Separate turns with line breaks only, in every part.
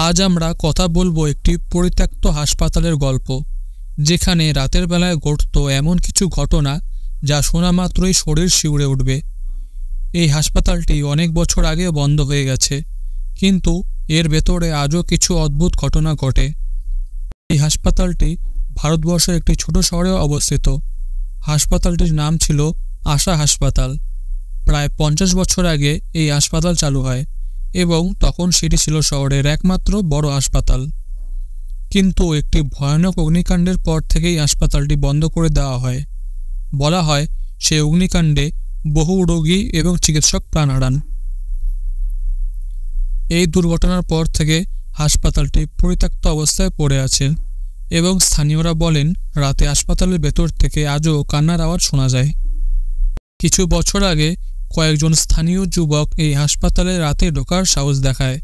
আজ আমরা কথা বলবো একটি পরিত্যক্ত হাসপাতালের গল্প, যেখানে রাতের বেলায় ঘটত এমন কিছু ঘটনা যা শোনা মাত্রই শরীর শিউরে উঠবে। এই হাসপাতালটি অনেক বছর আগে বন্ধ হয়ে গেছে, কিন্তু এর ভেতরে আজও কিছু অদ্ভুত ঘটনা ঘটে। এই হাসপাতালটি ভারতবর্ষের একটি ছোট শহরে অবস্থিত। হাসপাতালটির নাম ছিল আশা হাসপাতাল। প্রায় 50 বছর আগে এই হাসপাতাল চালু হয় এবং তখন সেটি ছিল শহরের একমাত্র বড় হাসপাতাল। কিন্তু একটি ভয়ানক অগ্নিকাণ্ডের পর থেকেই হাসপাতালটি বন্ধ করে দেওয়া হয়। বলা হয় সেই অগ্নিকাণ্ডে বহু রোগী এবং চিকিৎসক প্রাণ হারান। এই দুর্ঘটনার পর থেকে হাসপাতালটি পরিত্যক্ত অবস্থায় পড়ে আছে এবং স্থানীয়রা বলেন রাতে হাসপাতালের ভেতর থেকে আজও কান্নার আওয়াজ শোনা যায়। কিছু বছর আগে কয়েকজন স্থানীয় যুবক এই হাসপাতালে রাতে ঢোকার সাহস দেখায়।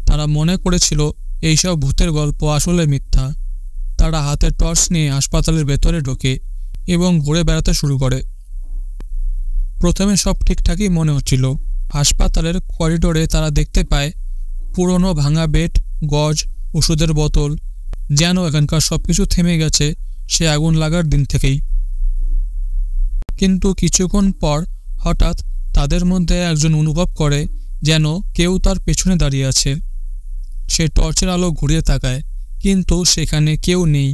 তারা মনে করেছিল এইসব ভূতের গল্প আসলে মিথ্যা। তারা হাতে টর্চ নিয়ে হাসপাতালের ভেতরে ঢোকে এবং ঘুরে বেড়াতে শুরু করে। প্রথমে সব ঠিকঠাকই মনে হচ্ছিল। হাসপাতালের করিডোরে তারা দেখতে পায় পুরনো ভাঙা বেড, গজ, ওষুধের বোতল, যেন এখানকার সবকিছু থেমে গেছে সে আগুন লাগার দিন থেকেই। কিন্তু কিছুক্ষণ পর হঠাৎ তাদের মধ্যে একজন অনুভব করে যেন কেউ তার পেছনে দাঁড়িয়ে আছে। সে টর্চের আলো ঘুরিয়ে তাকায়, কিন্তু সেখানে কেউ নেই,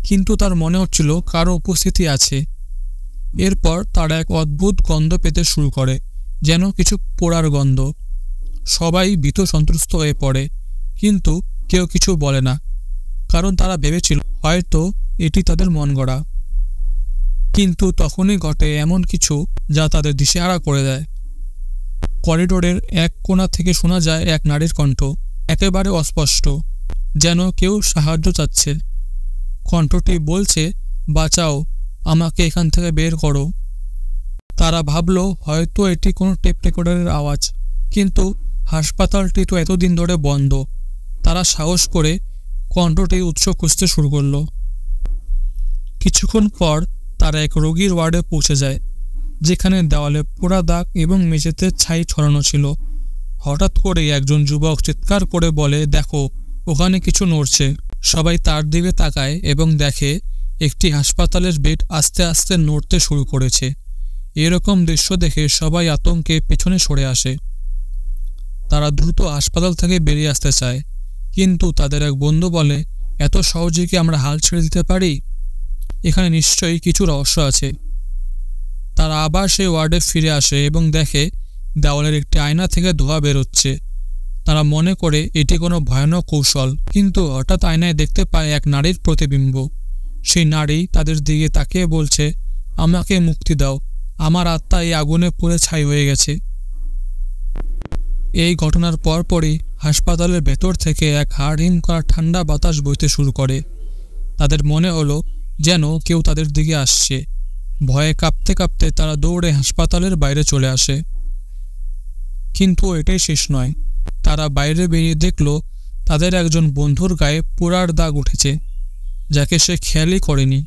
কিন্তু তার মনে হচ্ছিল কারো উপস্থিতি আছে। এরপর তারা এক অদ্ভুত গন্ধ পেতে শুরু করে, যেন কিছু পোড়ার গন্ধ। সবাই ভীত সন্ত্রস্ত হয়ে পড়ে, কিন্তু কেউ কিছু বলে না, কারণ তারা ভেবেছিল হয়তো এটি তাদের মন গড়া। কিন্তু তখনই ঘটে এমন কিছু যা তাদের দিশেহারা করে দেয়। করিডোরের এক কোণা থেকে শোনা যায় এক নারীর কণ্ঠ, একেবারে অস্পষ্ট, যেন কেউ সাহায্য চাচ্ছে। কণ্ঠটি বলছে, বাঁচাও, আমাকে এখান থেকে বের করো। তারা ভাবল হয়তো এটি কোনো টেপ রেকর্ডারের আওয়াজ, কিন্তু হাসপাতালটি তো এতদিন ধরে বন্ধ। তারা সাহস করে কণ্ঠটির উৎস খুঁজতে শুরু করল। কিছুক্ষণ পর তারা এক রোগীর ওয়ার্ডে পৌঁছে যায়, যেখানে দেওয়ালে পোড়া দাগ এবং মেঝেতে ছাই ছড়ানো ছিল। হঠাৎ করে একজন যুবক চিৎকার করে বলে, দেখো, ওখানে কিছু নড়ছে। সবাই তার দিকে তাকায় এবং দেখে একটি হাসপাতালের বেড আস্তে আস্তে নড়তে শুরু করেছে। এরকম দৃশ্য দেখে সবাই আতঙ্কে পেছনে সরে আসে। তারা দ্রুত হাসপাতাল থেকে বেরিয়ে আসতে চায়, কিন্তু তাদের এক বন্ধু বলে, এত সহজে কি আমরা হাল ছেড়ে দিতে পারি? এখানে নিশ্চয়ই কিছু রহস্য আছে। তারা আবার সেই ওয়ার্ডে ফিরে আসে এবং দেখে দেওয়ালের একটি আয়না থেকে ধোঁয়া বেরোচ্ছে। তারা মনে করে এটি কোনো ভয়ানক কৌশল, কিন্তু হঠাৎ আয়নায় দেখতে পায় এক নারীর প্রতিবিম্ব। সেই নারী তাদের দিকে তাকিয়ে বলছে, আমাকে মুক্তি দাও, আমার আত্মা এই আগুনে পুড়ে ছাই হয়ে গেছে। এই ঘটনার পরপরই হাসপাতালের ভেতর থেকে এক হাড় হিম করা ঠান্ডা বাতাস বইতে শুরু করে। তাদের মনে হলো যেন কেউ তাদের দিকে আসছে। ভয়ে কাঁপতে কাঁপতে তারা দৌড়ে হাসপাতালের বাইরে চলে আসে। কিন্তু এটাই শেষ নয়। তারা বাইরে বেরিয়ে দেখল তাদের একজন বন্ধুর গায়ে পোড়ার দাগ উঠেছে, যাকে সে খেয়ালই করেনি।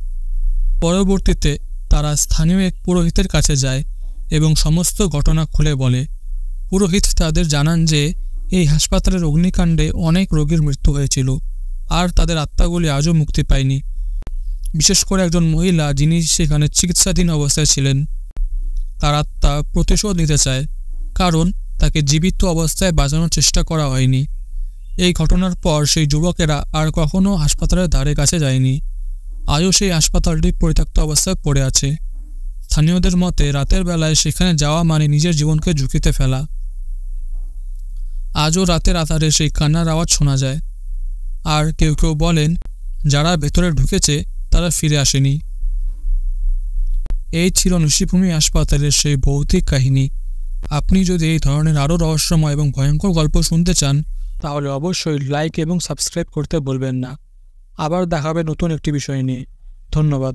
পরবর্তীতে তারা স্থানীয় এক পুরোহিতের কাছে যায় এবং সমস্ত ঘটনা খুলে বলে। পুরোহিত তাদের জানান যে এই হাসপাতালের অগ্নিকাণ্ডে অনেক রোগীর মৃত্যু হয়েছিল, আর তাদের আত্মাগুলি আজও মুক্তি পায়নি। বিশেষ করে একজন মহিলা যিনি সেখানে চিকিৎসাধীন অবস্থায় ছিলেন। তার আত্মা প্রতিশোধ নিতে চায়, কারণ তাকে জীবিত অবস্থায় বাঁচানোর চেষ্টা করা হয়নি। এই ঘটনার পর সেই যুবকেরা আর কখনো হাসপাতালের ধারে কাছে যায়নি। আজও সেই হাসপাতালটি পরিত্যক্ত অবস্থায় পড়ে আছে। স্থানীয়দের মতে রাতের বেলায় সেখানে যাওয়া মানে নিজের জীবনকে ঝুঁকিতে ফেলা। আজও রাতের আধারে সেই কান্নার আওয়াজ শোনা যায়। আর কেউ কেউ বলেন যারা ভেতরে ঢুকেছে তারা ফিরে আসেনি। এই ছিল নিশিভূমি হাসপাতালের সেই ভৌতিক কাহিনী। আপনি যদি এই ধরনের আরও রহস্যময় এবং ভয়ঙ্কর গল্প শুনতে চান, তাহলে অবশ্যই লাইক এবং সাবস্ক্রাইব করতে বলবেন না। আবার দেখাবে নতুন একটি বিষয় নিয়ে। ধন্যবাদ।